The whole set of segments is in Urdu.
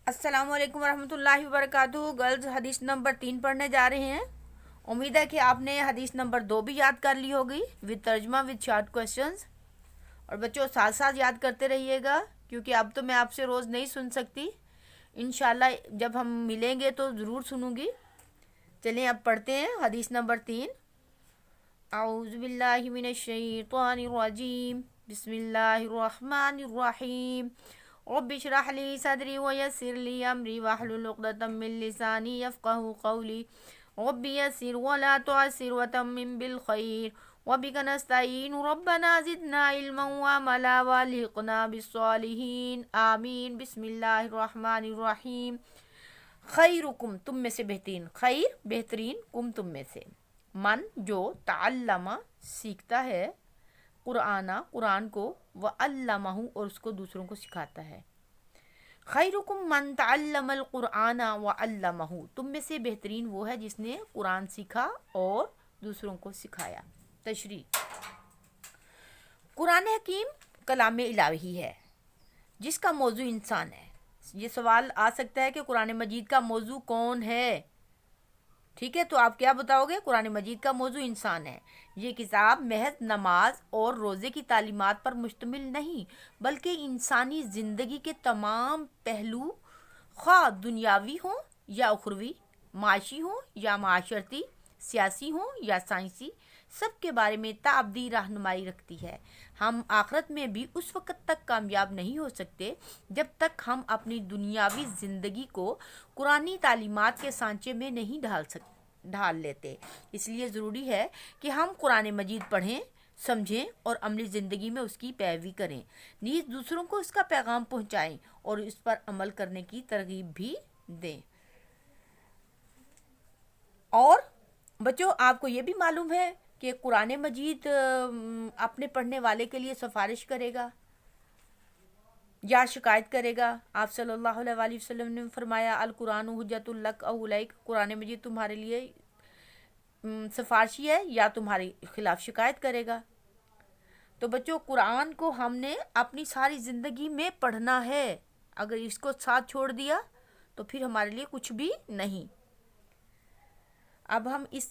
السلام علیکم ورحمۃ اللہ وبرکاتہ۔ گرلز حدیث نمبر 3 پڑھنے جا رہے ہیں۔ امید ہے کہ آپ نے حدیث نمبر 2 بھی یاد کر لی ہوگی وتھ ترجمہ وتھ شارٹ کویشچنز۔ اور بچوں ساتھ ساتھ یاد کرتے رہیے گا، کیونکہ اب تو میں آپ سے روز نہیں سن سکتی، انشاءاللہ جب ہم ملیں گے تو ضرور سنوں گی۔ چلیں اب پڑھتے ہیں حدیث نمبر 3۔ اعوذ باللہ من الشیطان الرجیم، بسم اللہ الرحمن الرحیم۔ رب اشرح لي صدري ويسر لي امري واحلل عقدة من لساني يفقهوا قولي رب يسر ولا تعسر وتمم بالخير وبك نستعين ربنا زدنا علما وعملا والحقنا بالصالحين آمین۔ بسم اللہ الرحمن الرحیم۔ خیرکم تم میں سے بہترین، خیر بہترین، کم تم میں سے، من جو تعلم سیکھتا ہے، قرآن کو، وعلمہ اور اس کو دوسروں کو سکھاتا ہے۔ خیرکم من تعلم القرآن وعلمہ، تم میں سے بہترین وہ ہے جس نے قرآن سیکھا اور دوسروں کو سکھایا۔ تشریح۔ قرآن حکیم کلام الہی ہے جس کا موضوع انسان ہے۔ یہ سوال آ سکتا ہے کہ قرآن مجید کا موضوع کون ہے؟ ٹھیک ہے، تو آپ کیا بتاؤ گے؟ قرآن مجید کا موضوع انسان ہے۔ یہ کتاب محض نماز اور روزے کی تعلیمات پر مشتمل نہیں، بلکہ انسانی زندگی کے تمام پہلو، خواہ دنیاوی ہوں یا اخروی، معاشی ہوں یا معاشرتی، سیاسی ہوں یا سائنسی، سب کے بارے میں تعبدی رہنمائی رکھتی ہے۔ ہم آخرت میں بھی اس وقت تک کامیاب نہیں ہو سکتے جب تک ہم اپنی دنیاوی زندگی کو قرآنی تعلیمات کے سانچے میں نہیں ڈھال لیتے۔ اس لیے ضروری ہے کہ ہم قرآن مجید پڑھیں، سمجھیں اور عملی زندگی میں اس کی پیروی کریں، نیز دوسروں کو اس کا پیغام پہنچائیں اور اس پر عمل کرنے کی ترغیب بھی دیں۔ اور بچوں آپ کو یہ بھی معلوم ہے کہ قرآن مجید اپنے پڑھنے والے کے لیے سفارش کرے گا یا شکایت کرے گا۔ آپ صلی اللہ علیہ وآلہ وسلم نے فرمایا القرآن حجۃ لک او علیک، قرآن مجید تمہارے لیے سفارشی ہے یا تمہارے خلاف شکایت کرے گا۔ تو بچوں قرآن کو ہم نے اپنی ساری زندگی میں پڑھنا ہے، اگر اس کو ساتھ چھوڑ دیا تو پھر ہمارے لیے کچھ بھی نہیں۔ اب ہم اس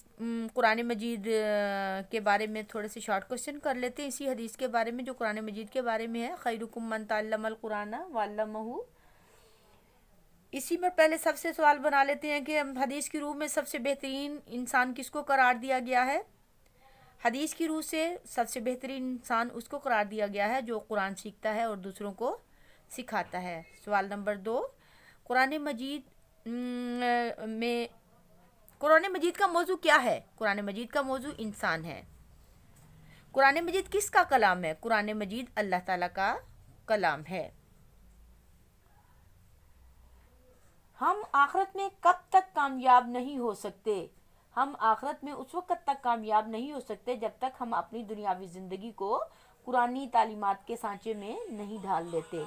قرآن مجید کے بارے میں تھوڑے سے شارٹ کوسچن کر لیتے ہیں اسی حدیث کے بارے میں جو قرآن مجید کے بارے میں ہے۔ خیرکم من تعلم القرآن وعلمہ، اسی میں پہلے سب سے سوال بنا لیتے ہیں کہ حدیث کی روح میں سب سے بہترین انسان کس کو قرار دیا گیا ہے؟ حدیث کی روح سے سب سے بہترین انسان اس کو قرار دیا گیا ہے جو قرآن سیکھتا ہے اور دوسروں کو سکھاتا ہے۔ سوال نمبر 2، قرآن مجید کا موضوع کیا ہے؟ قرآن مجید کا موضوع انسان ہے۔ قرآن مجید کس کا کلام ہے؟ قرآن مجید اللہ تعالیٰ کا کلام ہے۔ ہم آخرت میں کب تک کامیاب نہیں ہو سکتے؟ ہم آخرت میں اس وقت تک کامیاب نہیں ہو سکتے جب تک ہم اپنی دنیاوی زندگی کو قرآنی تعلیمات کے سانچے میں نہیں ڈھال لیتے۔